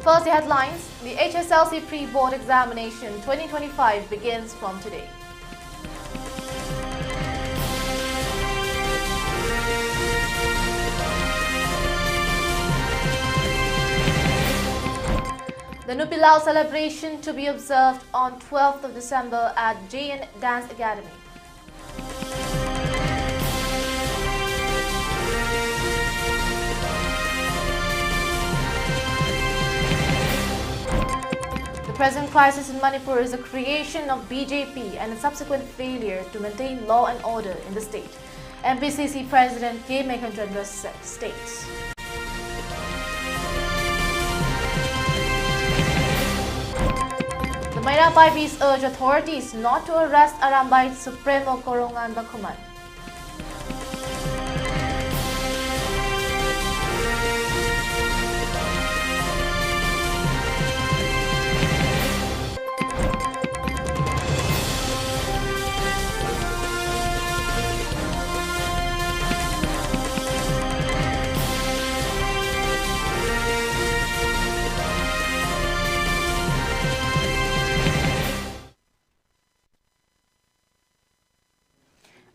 First, the headlines. The HSLC Pre-Board Examination 2025 begins from today. The Nupi Lal celebration to be observed on 12th of December at JN Dance Academy. The present crisis in Manipur is a creation of BJP and a subsequent failure to maintain law and order in the state. MPCC President K. Meghandra states. The Mayra Paibis urge authorities not to arrest Arambay Supremo Korongan Bakuman.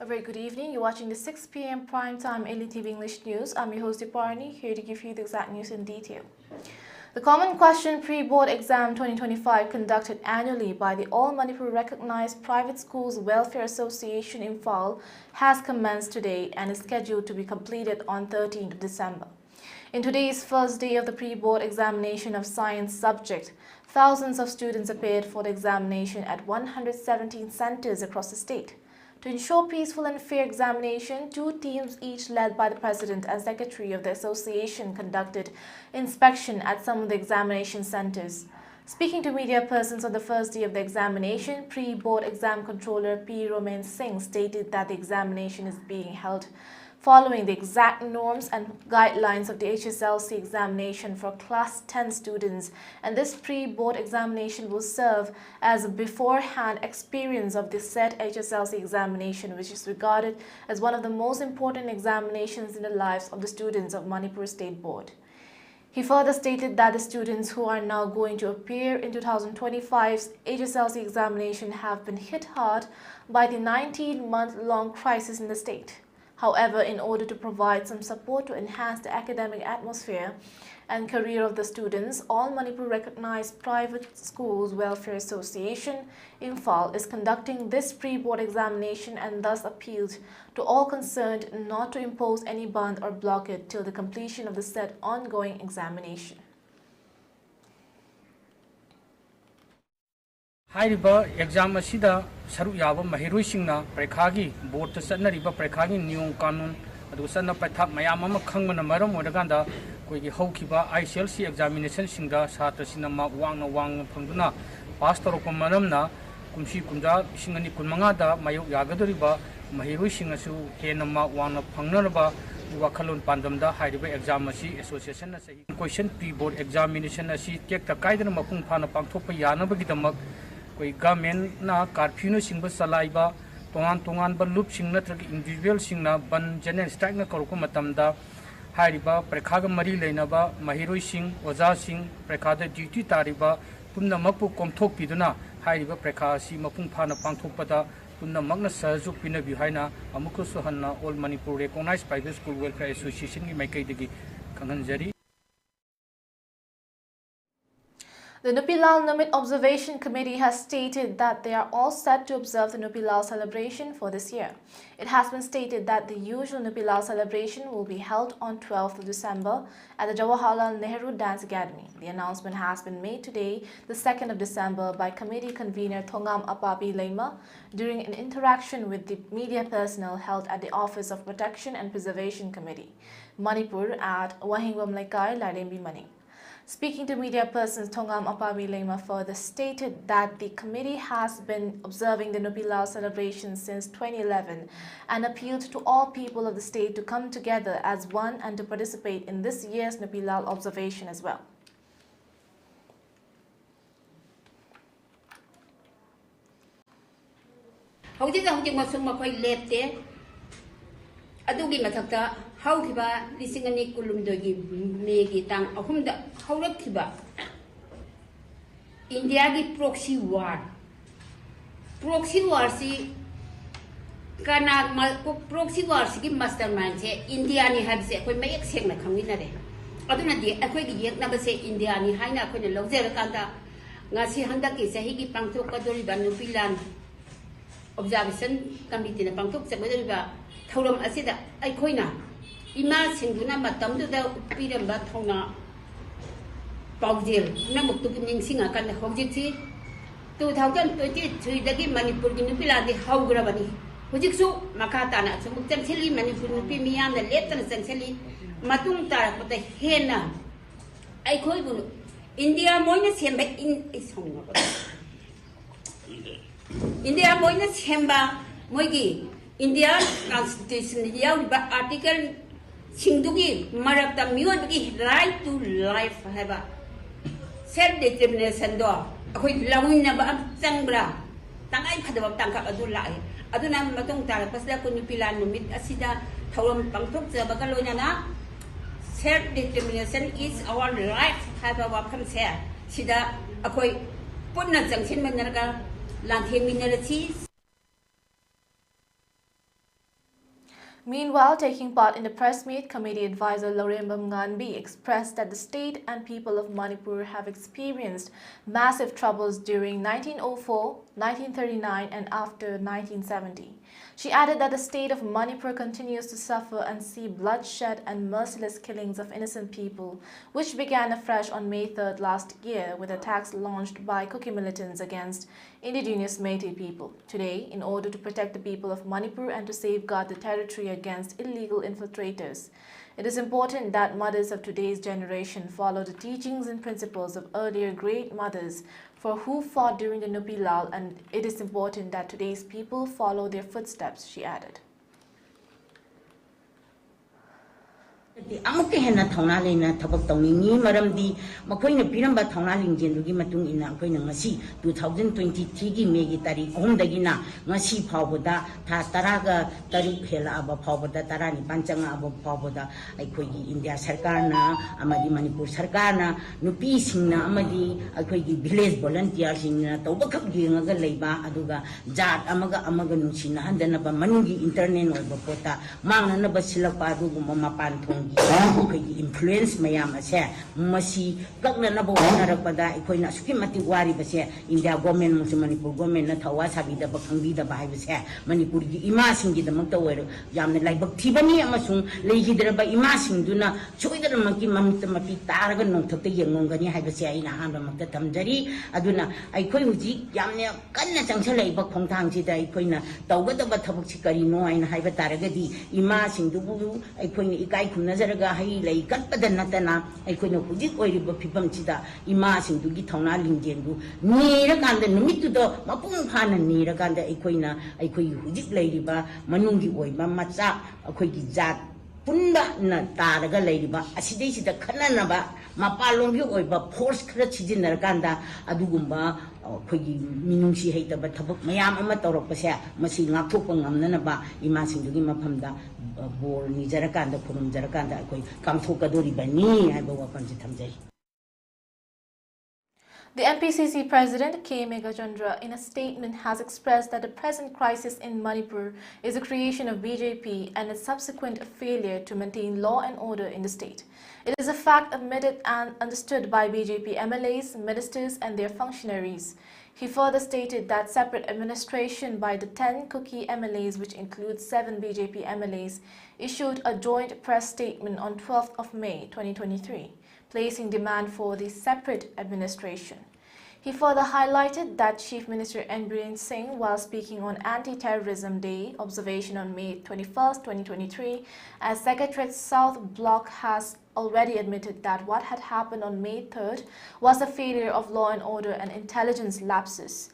A very good evening. You're watching the 6 p.m. primetime ELITETV English News. I'm your host Dipwarani, here to give you the exact news in detail. The Common Question Pre-Board Exam 2025, conducted annually by the All Manipur Recognized Private Schools Welfare Association in Imphal, has commenced today and is scheduled to be completed on 13th December. In today's first day of the pre-board examination of science subject, thousands of students appeared for the examination at 117 centers across the state. To ensure peaceful and fair examination, two teams each led by the President and Secretary of the Association conducted inspection at some of the examination centers. Speaking to media persons on the first day of the examination, Pre-Board Exam Controller P. Romain Singh stated that the examination is being held following the exact norms and guidelines of the HSLC examination for Class 10 students, and this pre-board examination will serve as a beforehand experience of the said HSLC examination, which is regarded as one of the most important examinations in the lives of the students of Manipur State Board. He further stated that the students who are now going to appear in 2025's HSLC examination have been hit hard by the 19-month-long crisis in the state. However, in order to provide some support to enhance the academic atmosphere and career of the students, All Manipur Recognized Private Schools Welfare Association in Imphal is conducting this pre-board examination and thus appealed to all concerned not to impose any ban or blockade till the completion of the said ongoing examination. Hairiba exam asida saru yaba mahiroi singna prekhagi board ta sanariba prekhagi niyom kanun adu sanna pathak mayam ama khangmana maram odaganda koigi haukiba ICLC examination singda satra sinama wangna phangduna pass torokpa maramna kumsi kumja singani kunmanga da mayu yagadoriba mahiroi singasu henama wangna phangnaraba wakhalon pandamda hairiba exam asi association na sahi question pre-board examination asi tekta kaidana mapung phana pangthokpa yanabagi government na curfew singba salaiba tongan ba loop sing natrag individual singna ban general strike na korko matamda hairiba prekhaga mari leinaba mahiroi sing oja sing prekhada duty tariba punna makpu komthok piduna hairiba prekha si mapung phana pangthokpada punna magna sajuk pina bi haina amuku sohanna All Manipur Recognized Private School Welfare Association gi maikai digi kanganjari. The Nupi Lal Numit Observation Committee has stated that they are all set to observe the Nupi Lal celebration for this year. It has been stated that the usual Nupi Lal celebration will be held on 12th of December at the Jawaharlal Nehru Dance Academy. The announcement has been made today, the 2nd of December, by committee convener Thongam Apapi Leima during an interaction with the media personnel held at the Office of Protection and Preservation Committee, Manipur at Wahingwam Laikai, Lairembi Maning. Speaking to media persons, Thongam Apapi Leima further stated that the committee has been observing the Nupi Lal celebration since 2011 and appealed to all people of the state to come together as one and to participate in this year's Nupi Lal observation as well. Adugi mathakta haukiba lisingani kulumdogi megi tang ahumda haurakhiba India की proxy war si kana proxy war si ki mastermind se India ni have se koi mai ekseng na khamni na re aduna di akoi gi yek na ba se India ni haina koi ne logje ra kanda ngasi handa ki sahi ki pangthok ka dori ba Nupi Lal observation committee na pangthok se dori ba thorom asida ai khoi na ima singduna matam du da piram ba thona paujel na muktu ning singa kan hojit si 2023 dagi Manipur gi Nupi Lal di haugra bani hojik su makata na su muktan seli Manipur Nupi miyam da letan san seli matung tar ko ta hena ai khoi bu India moina semba in isong na India moina semba moigi India constitution yaw ba article singdugi marakta miyon gi right to life haba self determination do akoi lawin na ba changbra tangay phadawam tangkap adu lai adu na matong tara pasla ko Nupi Lal numit asida thawam pangthok sa bagaloy na self determination is our right haba wa kham se sida akoi punna jangsin man narga lantheng minerati. Meanwhile, taking part in the press meet, Committee Advisor Jiribam expressed that the state and people of Manipur have experienced massive troubles during 1904, 1939 and after 1970. She added that the state of Manipur continues to suffer and see bloodshed and merciless killings of innocent people, which began afresh on May 3rd last year with attacks launched by Kuki militants against indigenous Métis people. Today, in order to protect the people of Manipur and to safeguard the territory against illegal infiltrators, it is important that mothers of today's generation follow the teachings and principles of earlier great mothers for who fought during the Nupi Lal, and it is important that today's people follow their footsteps, she added. Amuke hena thongna leina thabak tawningi maramdi makhoi na piramba thongna lingjen dugi matung ina khoi na ngasi 2023 gi me gi tarikh 3 dagi na ngasi phawboda tha taraga taruk hela aba phawboda tarani panchanga aba phawboda ai khoi gi India sarkar na amadi Manipur sarkar na nupi singna amadi khoi gi village volunteer singna tawbakap gi ngaga leiba aduga jat amaga nungsina handana ba manungi internet oiba pota mangna na ba silakpa adugu mapan thong influence mayam ase masi kakna na bo narakpada ikoina suki mati wari base India government musu Manipur government na thawa sabi da bakhangbi da bai base Manipur gi ima singi da makta wer yamne laibak thibani amasung leihidra ba ima singduna choidra maki mamta mapi taraga nongthakta yengonggani hai base aina hanba makta tamjari aduna aikoi huji yamne kanna changsalai ba khongthang chi da ikoina tawgada ba thabak chi kari no aina hai ba taraga di ima singdu bu ikoina ikai khunna zaraga hai lei katpada natana aikoina hujik oiriba phibam chida ima singdugi thongna lingjendu nira kanda numittu do mapung phana nira kanda aikoina aikoi hujik leiriba manungi oiba macha akoi gi jat punba na taraga leiriba asidei sida khanana ba mapalongi oiba force khara chijinnar kanda adugumba khoi minungsi heitaba thabak mayam ama torokpase masi ngakthokpa ngamnana ba ima singdugi maphamda bor ni jarakanda purum jarakanda koi kamthokadori bani haiba wapanji thamjai. The MPCC President K. Megachandra, in a statement, has expressed that the present crisis in Manipur is a creation of BJP and its subsequent failure to maintain law and order in the state. It is a fact admitted and understood by BJP MLAs, ministers and their functionaries. He further stated that separate administration by the 10 Kuki MLAs, which includes 7 BJP MLAs, issued a joint press statement on 12th of May 2023. Placing demand for the separate administration. He further highlighted that Chief Minister N. Singh, while speaking on Anti-Terrorism Day observation on May 21, 2023, as Secretariat South Block has already admitted that what had happened on May 3rd was a failure of law and order and intelligence lapses.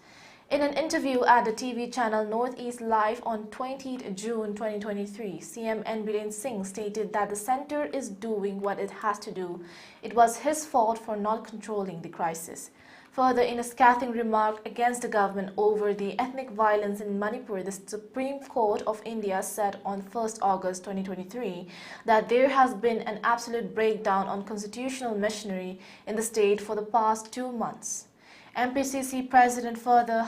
In an interview at the TV channel Northeast Live on 20th June 2023, CM N. Singh stated that the centre is doing what it has to do. It was his fault for not controlling the crisis. Further, in a scathing remark against the government over the ethnic violence in Manipur, the Supreme Court of India said on 1st August 2023 that there has been an absolute breakdown on constitutional machinery in the state for the past 2 months. MPCC President further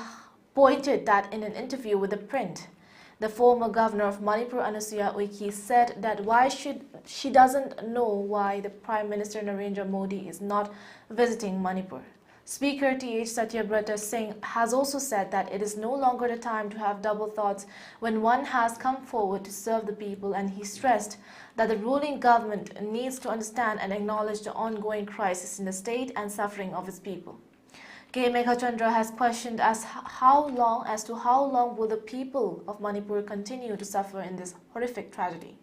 pointed that in an interview with The Print, the former governor of Manipur, Anusuya Uike, said that she doesn't know why the Prime Minister Narendra Modi is not visiting Manipur. Speaker T.H. Satyabrata Singh has also said that it is no longer the time to have double thoughts when one has come forward to serve the people, and he stressed that the ruling government needs to understand and acknowledge the ongoing crisis in the state and suffering of its people. K. Meghachandra has questioned as to how long will the people of Manipur continue to suffer in this horrific tragedy.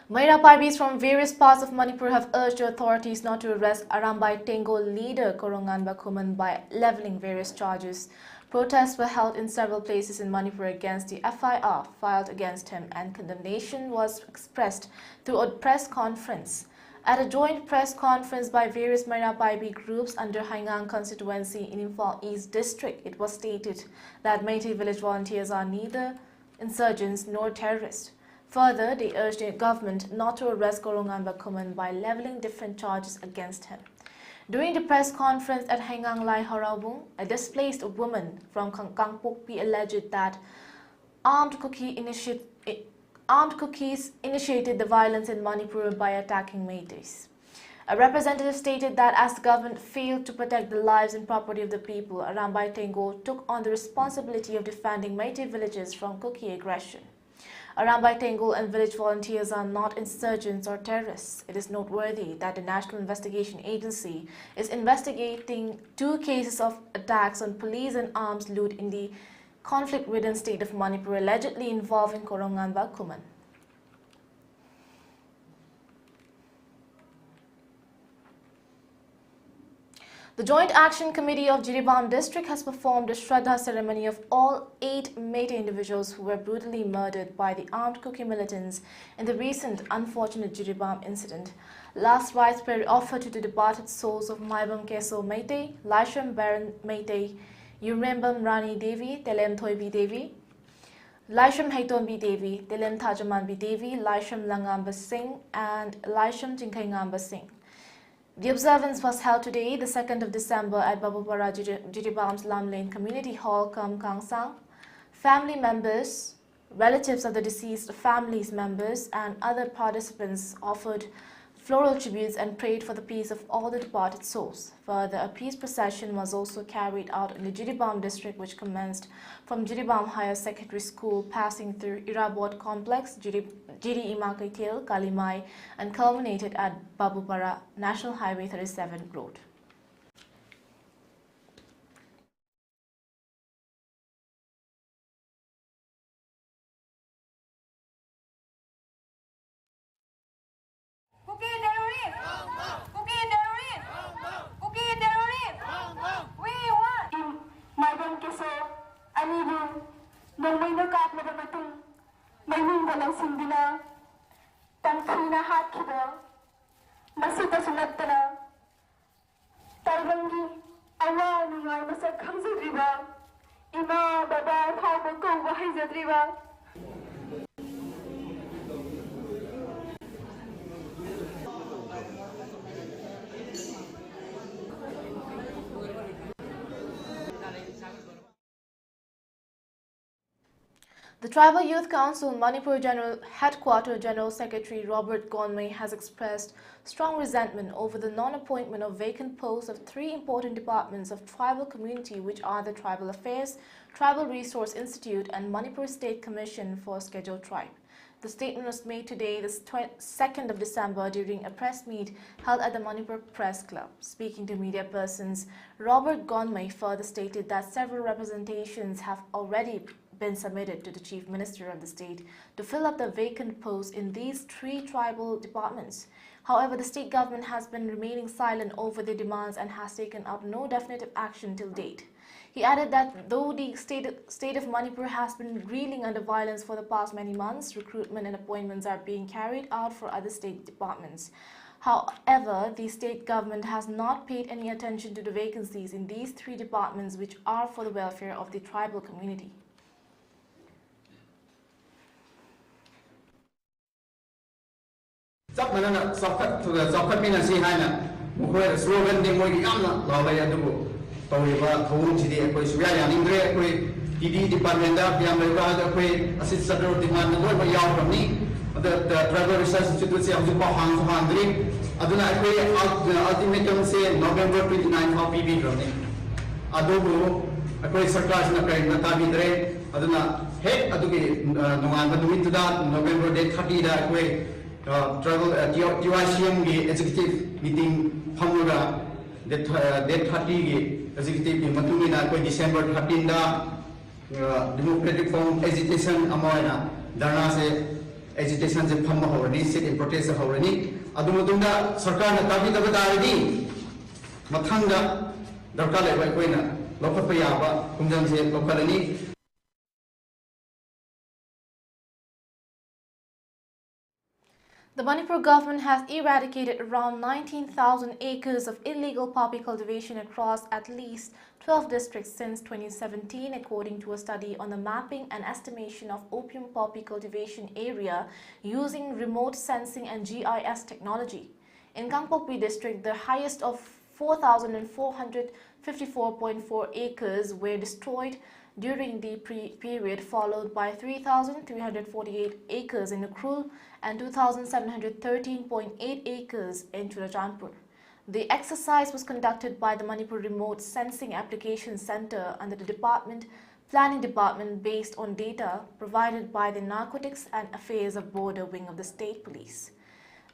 Maira Parbis from various parts of Manipur have urged the authorities not to arrest Arambai Tengo leader Koronganba Kuman by levelling various charges. Protests were held in several places in Manipur against the FIR filed against him, and condemnation was expressed through a press conference. At a joint press conference by various Maira Paibi groups under Haingang constituency in Imphal East District, it was stated that Meitei village volunteers are neither insurgents nor terrorists. Further, they urged the government not to arrest Koronganba Kuman by levelling different charges against him. During the press conference at Haingang Lai Haraubung, a displaced woman from Kangpokpi alleged that armed cookies initiated the violence in Manipur by attacking Meiteis. A representative stated that as the government failed to protect the lives and property of the people, Arambai Tengo took on the responsibility of defending Meitei villages from cookie aggression. Arambai Tengo and village volunteers are not insurgents or terrorists. It is noteworthy that the National Investigation Agency is investigating 2 cases of attacks on police and arms loot in the conflict-ridden state of Manipur allegedly involving Koronganba Kuman. The Joint Action Committee of Jiribam district has performed a Shraddha ceremony of all 8 Meitei individuals who were brutally murdered by the armed Kuki militants in the recent unfortunate Jiribam incident. Last rites were offered to the departed souls of Maibam Keso Meitei, Laisham Baron Meitei, Yurembam Rani Devi, Telem Thoibi Devi, Laisham Haitonbi Devi, Telem Thajamanbi Devi, Laisham Langamba Singh, and Laisham Jinkaingamba Singh. The observance was held today, the 2nd of December, at Babupara Jiribam's Lam Lane Community Hall, Kangsang. Family members, relatives of the deceased families members, and other participants offered floral tributes and prayed for the peace of all the departed souls. Further, a peace procession was also carried out in the Jiribam district, which commenced from Jiribam Higher Secondary School, passing through Irabot Complex, Jiri Imakaitil, Kalimai, and culminated at Babupara National Highway 37 Road. The Tribal Youth Council Manipur Headquarters General Secretary Robert Gonmei has expressed strong resentment over the non-appointment of vacant posts of 3 important departments of tribal community, which are the Tribal Affairs, Tribal Resource Institute, and Manipur State Commission for Scheduled Tribe. The statement was made today, the 2nd of December, during a press meet held at the Manipur Press Club. Speaking to media persons, Robert Gonmei further stated that several representations have already been submitted to the Chief Minister of the state to fill up the vacant posts in these 3 tribal departments. However, the state government has been remaining silent over their demands and has taken up no definitive action till date. He added that though the state of Manipur has been reeling under violence for the past many months, recruitment and appointments are being carried out for other state departments. However, the state government has not paid any attention to the vacancies in these 3 departments, which are for the welfare of the tribal community. Sắp mà nó dọc khắp bên là gì hay nè, một cái slogan thì mỗi cái âm là lao lại ăn đủ, tôi và thấu chỉ để tôi suy nghĩ những cái tôi đi department đó, bây giờ mình có tôi assistant department tôi phải giao from đi, the travel research institute sẽ giúp bảo hàng đi, aduna tôi ultimatum sẽ November 29 how PB from đi, adobo tôi सरकार से नकरे नता बिदरे aduna head adugi nungan badumit to that November day 30 da tôi travel TYCM gi executive meeting phamura date 30 gi executive gi matungina koi December 13 da democratic form agitation amoina dharna se agitation se phamma horani sit in protest horani adu matungda sarkar na tabi da badari mathangda darkar le bai koina lokhat yaba kumjang se lokhalani. The Manipur government has eradicated around 19,000 acres of illegal poppy cultivation across at least 12 districts since 2017, according to a study on the mapping and estimation of opium poppy cultivation area using remote sensing and GIS technology. In Gangpokpi district, the highest of 4,454.4 acres were destroyed during the period, followed by 3,348 acres in Ukrul and 2,713.8 acres in Churachandpur. The exercise was conducted by the Manipur Remote Sensing Application Center under the Planning Department based on data provided by the Narcotics and Affairs of Border Wing of the State Police.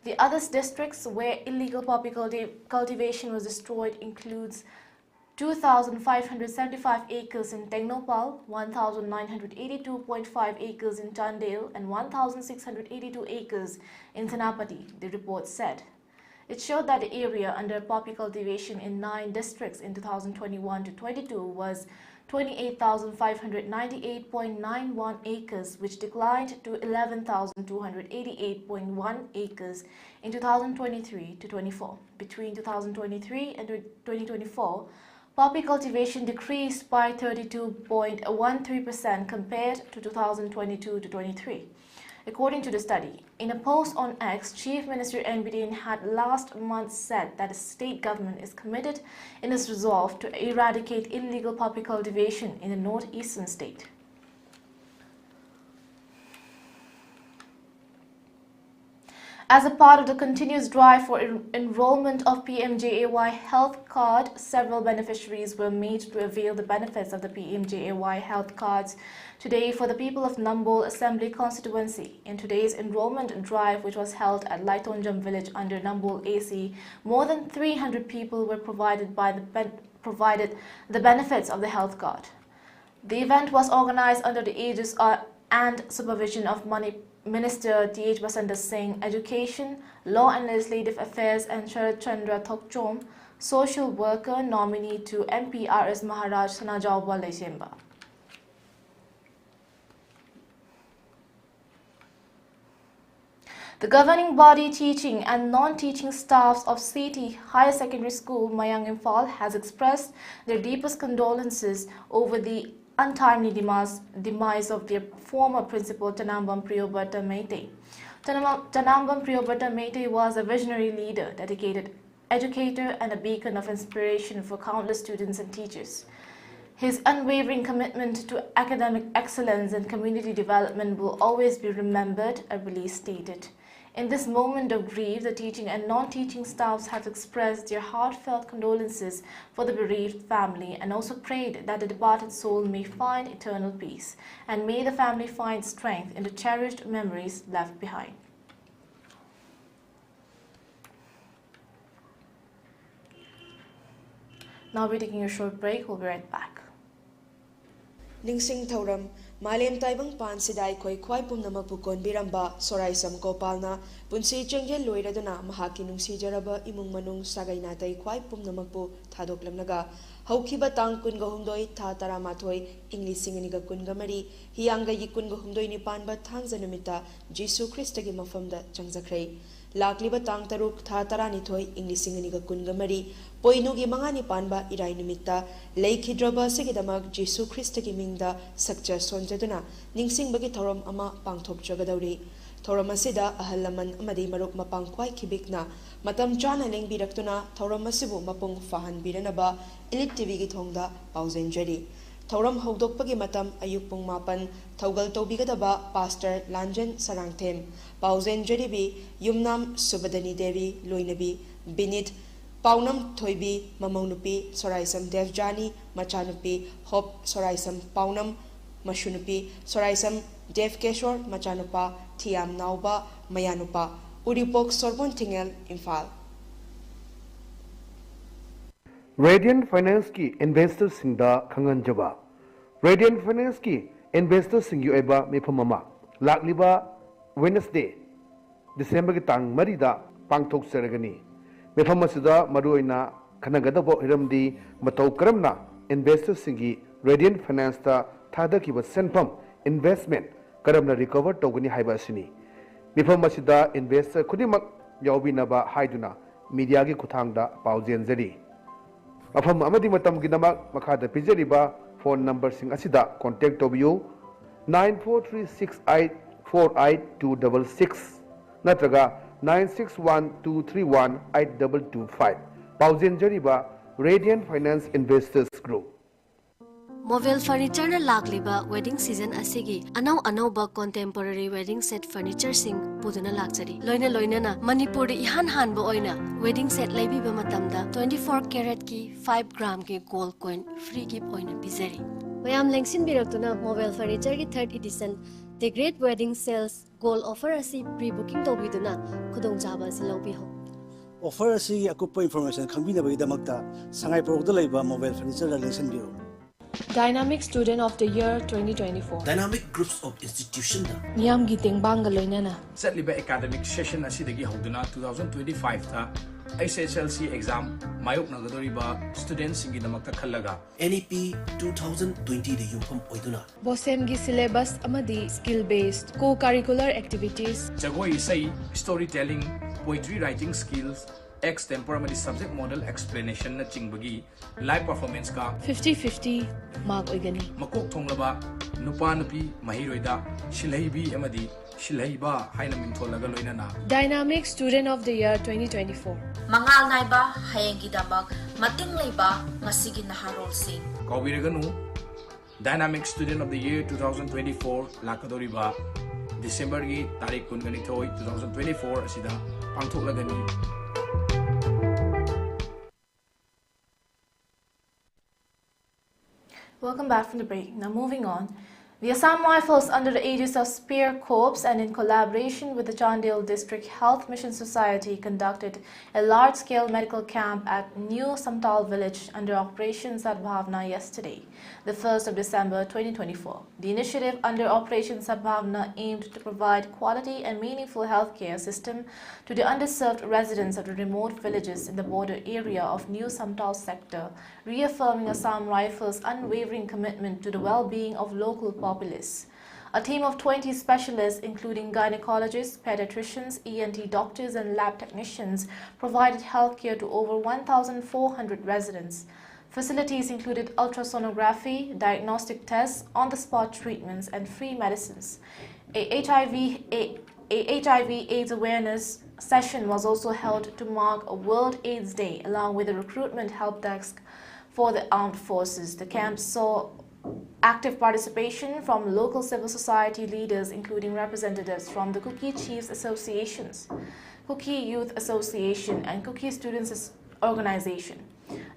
The other districts where illegal poppy cultivation was destroyed includes 2,575 acres in Tengnopal, 1,982.5 acres in Chandel, and 1,682 acres in Thanapati, the report said. It showed that the area under poppy cultivation in 9 districts in 2021-22 was 28,598.91 acres, which declined to 11,288.1 acres in 2023-24. Between 2023 and 2024, poppy cultivation decreased by 32.13% compared to 2022-23. According to the study, in a post on X, Chief Minister N.B.Din had last month said that the state government is committed in its resolve to eradicate illegal poppy cultivation in the northeastern state. As a part of the continuous drive for enrollment of PMJAY health card, several beneficiaries were made to avail the benefits of the PMJAY health cards today for the people of Nambol Assembly constituency. In today's enrollment drive, which was held at Laitonjam village under Nambol AC, more than 300 people were provided the benefits of the health card. The event was organized under the aegis and supervision of Minister T.H. Basanta Singh, Education, Law and Legislative Affairs, and Sharat Chandra Thokchom, Social Worker nominee to MPRS Maharaj Sanajawba Lesemba. The governing body teaching and non-teaching staffs of City Higher Secondary School, Mayang Imphal, has expressed their deepest condolences over the untimely demise of their former principal, Tanambam Priyobata Meite. Tanambam Priyobata Meite was a visionary leader, dedicated educator, and a beacon of inspiration for countless students and teachers. His unwavering commitment to academic excellence and community development will always be remembered, a release stated. In this moment of grief, the teaching and non-teaching staffs have expressed their heartfelt condolences for the bereaved family and also prayed that the departed soul may find eternal peace and may the family find strength in the cherished memories left behind. Now we're taking a short break. We'll be right back. Ningsing Thauram, Malem Taibang Pan Sidai Koi Kwai Pumnamapu Konbiramba, Soraisam Gopalna, Punsi Changel Loiraduna, Mahaki Nungsi Jaraba, Imung Manung Sagainatai Kwai Pumnamapu, Tadok Lamnaga, Haukiba Tang Kungahundoi, Tatara Matoi, English Singiniga Kungamari, Hianga Yikungahundoi Nipanba, Tanzanumita, Jesu Christagi Mafamda, Changzakre. Lakliba Tang Taruk, Tatara Nitoi, English Singiniga Kungamari, Poinugi Mangani Panba, Irai Numita, Lake Hidroba Sigidamag, Jesu Christagi Mingda, Sakja Sonjaduna, Ningsing Bagi Torom Ama, Pangtok Jagadauri. Thauram asida ahal laman amadi maruk mapang kwai kibikna matam chana lengbirakuna thauram asibu mapung fahan biranaba Elite TV gi thongda pauzen jari. Thauram hogdokpagi matam ayuk pung mapan thaugal tobigadaba Pastor Lanjan Sarangthem pauzen jari bi yumnam Subadani Devi Loinabi Binit Paunam Thoibi Mamaunupi Soraisam Devjani Machanupi Hop Soraisam Paunam Mashunupi Soraisam Dev Keshor Machanupa Thiam Nauba Mayanupa Uripok Sorbon Tingel Infal. Radiant Finance की investors सिंदा खंगन जबा Radiant Finance की investors सिंग युएबा मेफममा लाकलिबा Wednesday December की तांग मरीदा पांगथोक सरगनी मेफमसिदा मरुइना खनगदबो हिरमदी मतौ करमना investors सिंगी Radiant Finance ता थादा की सेनफम investment करमना recover तोगनी हाइबासिनी मेफमसिदा investor खुदिमक यावबिनबा हाइदुना media की खुथांगदा पाउजेनजरी Afam amadi matam ginamak makada pijariba phone number sing asida contact tobiyu 9436848266 natraga 9612318225 pauzen jariba Radiant Finance Investors Group. Mobile furniture na lagliba wedding season asigi anaw ba contemporary wedding set furniture sing puduna lakchari loina na Manipur ihan hanbo oina wedding set laibiba matamda 24 karat ki 5 gram ki gold coin free gift oina bizari mayam lengsin biraktuna mobile furniture ki 3rd edition the great wedding sales gold offer asi pre-booking tobiduna khudong jaba silobi ho offer asi akupa information khambina bagdamakta sangai product laiba mobile furniture la lengsin biro Dynamic Student of the Year 2024. Dynamic Groups of Institution. Miyam giting bangaloy na. Satliba academic session asidagi hawduna 2025 ta SSLC exam mayok nagadoriba students singi damakta khallaga NEP 2020 de yumpham oiduna. Bosem gi syllabus amadi skill based co-curricular activities. Jagoi isai storytelling, poetry writing skills, extempore subject model explanation na chingbagi live performance ka 50-50 mark oigani makok thonglaba nupa nupi mahiroida shilhaibi amadi shilhaiba haina mintholaga loinana Dynamic Student of the Year 2024 mangal naiba hayengi damak mating leiba ngasigi naharol sing kawiraganu Dynamic Student of the Year 2024 lakadoriba December gi tarik 2024 asida pangthoklagani. Welcome back from the break. Now moving on. The Assam Rifles, under the aegis of Spear Corps and in collaboration with the Chandel District Health Mission Society, conducted a large-scale medical camp at New Samtal village under Operation Sadbhavna yesterday, the 1st of December 2024. The initiative under Operation Sadbhavna aimed to provide quality and meaningful healthcare system to the underserved residents of the remote villages in the border area of New Samtal sector, reaffirming Assam Rifles' unwavering commitment to the well-being of local populace. A team of 20 specialists, including gynecologists, pediatricians, ENT doctors and lab technicians, provided healthcare to over 1,400 residents. Facilities included ultrasonography, diagnostic tests, on-the-spot treatments and free medicines. A HIV/AIDS awareness session was also held to mark a World AIDS Day, along with a recruitment help desk for the armed forces. The camp saw active participation from local civil society leaders, including representatives from the Kuki Chiefs Associations, Kuki Youth Association and Kuki Students Organization.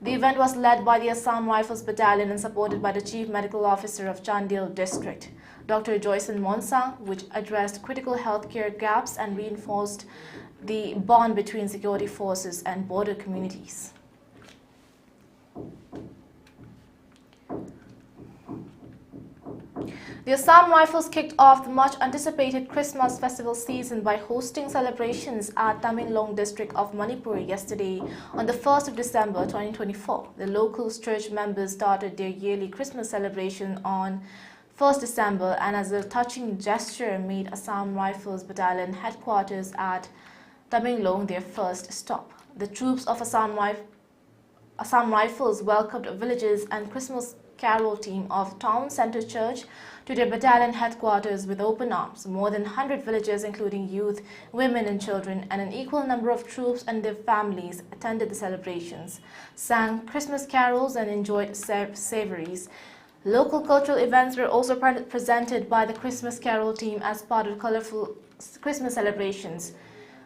The event was led by the Assam Rifles Battalion and supported by the Chief Medical Officer of Chandel District, Dr. Joyson Monsang, which addressed critical healthcare gaps and reinforced the bond between security forces and border communities. The Assam Rifles kicked off the much-anticipated Christmas festival season by hosting celebrations at Tamilong district of Manipur yesterday on the 1st of December 2024. The local church members started their yearly Christmas celebration on 1st December and as a touching gesture made Assam Rifles Battalion headquarters at Tamilong their first stop. The troops of Assam Rifles welcomed villagers and Christmas carol team of Town Centre Church to their battalion headquarters with open arms. More than 100 villagers, including youth, women and children, and an equal number of troops and their families attended the celebrations, sang Christmas carols and enjoyed savouries. Local cultural events were also presented by the Christmas carol team as part of colourful Christmas celebrations.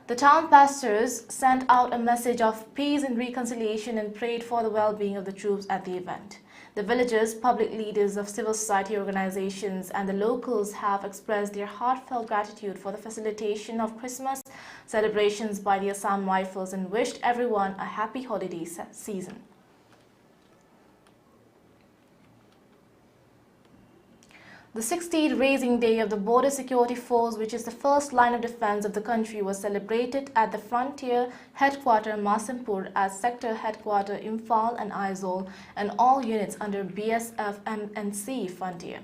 The town pastors sent out a message of peace and reconciliation and prayed for the well-being of the troops at the event. The villagers, public leaders of civil society organizations and the locals have expressed their heartfelt gratitude for the facilitation of Christmas celebrations by the Assam Rifles and wished everyone a happy holiday season. The 60th Raising Day of the Border Security Force, which is the first line of defense of the country, was celebrated at the Frontier Headquarters Manipur as Sector Headquarters Imphal and Aizawl and all units under BSF MNC Frontier.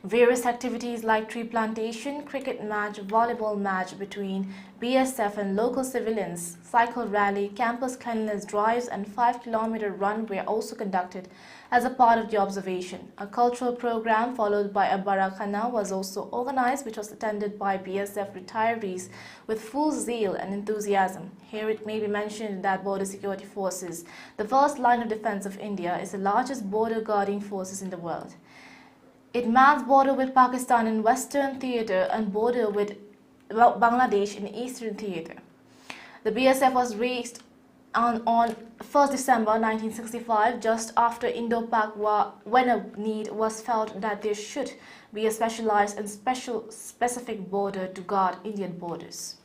Various activities like tree plantation, cricket match, volleyball match between BSF and local civilians, cycle rally, campus cleanliness drives and 5-kilometer run were also conducted as a part of the observation. A cultural program followed by a Barakhana was also organized, which was attended by BSF retirees with full zeal and enthusiasm. Here it may be mentioned that Border Security Forces, the first line of defense of India, is the largest border guarding forces in the world. It mans border with Pakistan in Western Theatre and border with Bangladesh in Eastern Theatre. The BSF was raised on 1st December 1965, just after Indo-Pak War, when a need was felt that there should be a specialized and specific border to guard Indian borders.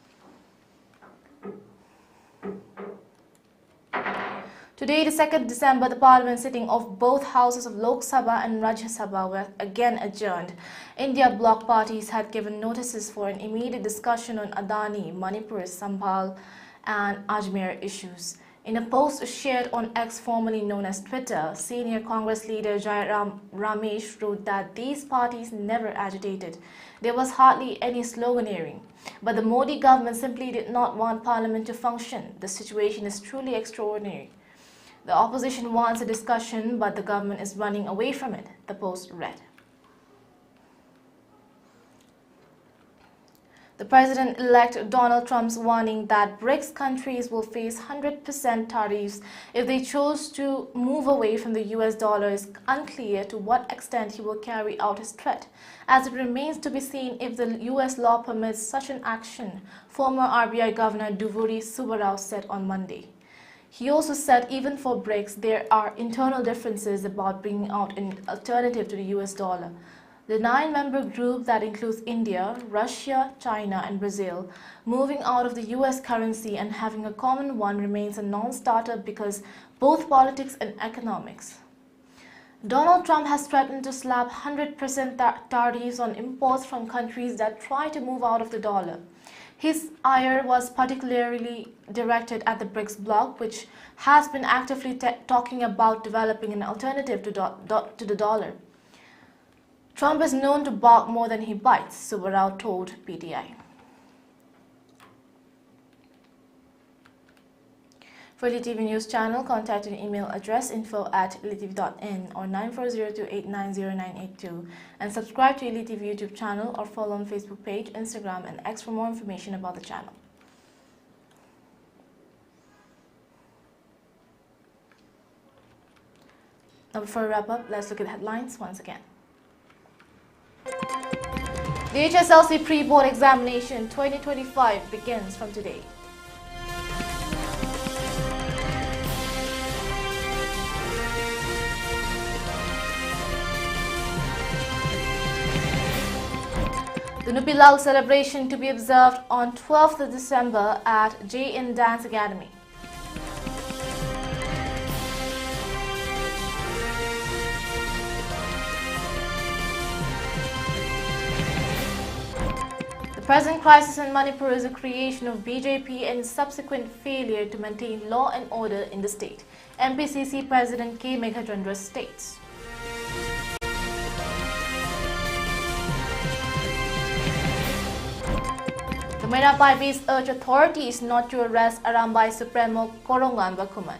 Today, the 2nd December, the Parliament sitting of both houses of Lok Sabha and Rajya Sabha were again adjourned. India bloc parties had given notices for an immediate discussion on Adani, Manipur, Sambhal and Ajmer issues. In a post shared on X, formerly known as Twitter, senior Congress leader Jairam Ramesh wrote that these parties never agitated. There was hardly any sloganeering. But the Modi government simply did not want Parliament to function. The situation is truly extraordinary. The opposition wants a discussion, but the government is running away from it, the post read. The President-elect Donald Trump's warning that BRICS countries will face 100% tariffs if they chose to move away from the US dollar is unclear to what extent he will carry out his threat, as it remains to be seen if the US law permits such an action, former RBI Governor Duvuri Subbarao said on Monday. He also said even for BRICS, there are internal differences about bringing out an alternative to the US dollar. The 9-member group that includes India, Russia, China and Brazil moving out of the US currency and having a common one remains a non-starter because both politics and economics. Donald Trump has threatened to slap 100% tariffs on imports from countries that try to move out of the dollar. His ire was particularly directed at the BRICS bloc, which has been actively talking about developing an alternative to the dollar. Trump is known to bark more than he bites, Subbarao told PTI. For ELITETV News Channel, contact an email address info@elitetv.in or 9402890982 and subscribe to ELITETV YouTube channel or follow on Facebook page, Instagram and X for more information about the channel. Now before we wrap up, let's look at the headlines once again. The HSLC pre-board examination 2025 begins from today. The Nupi Lal celebration to be observed on 12th December at JN Dance Academy. The present crisis in Manipur is a creation of BJP and subsequent failure to maintain law and order in the state, MPCC President K. Meghachandra states. The Manipur urged authorities not to arrest Arambai Supremo Korongan Bakuman.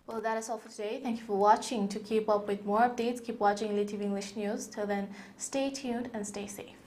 Well, that is all for today. Thank you for watching. To keep up with more updates, keep watching ELITETV English News. Till then, stay tuned and stay safe.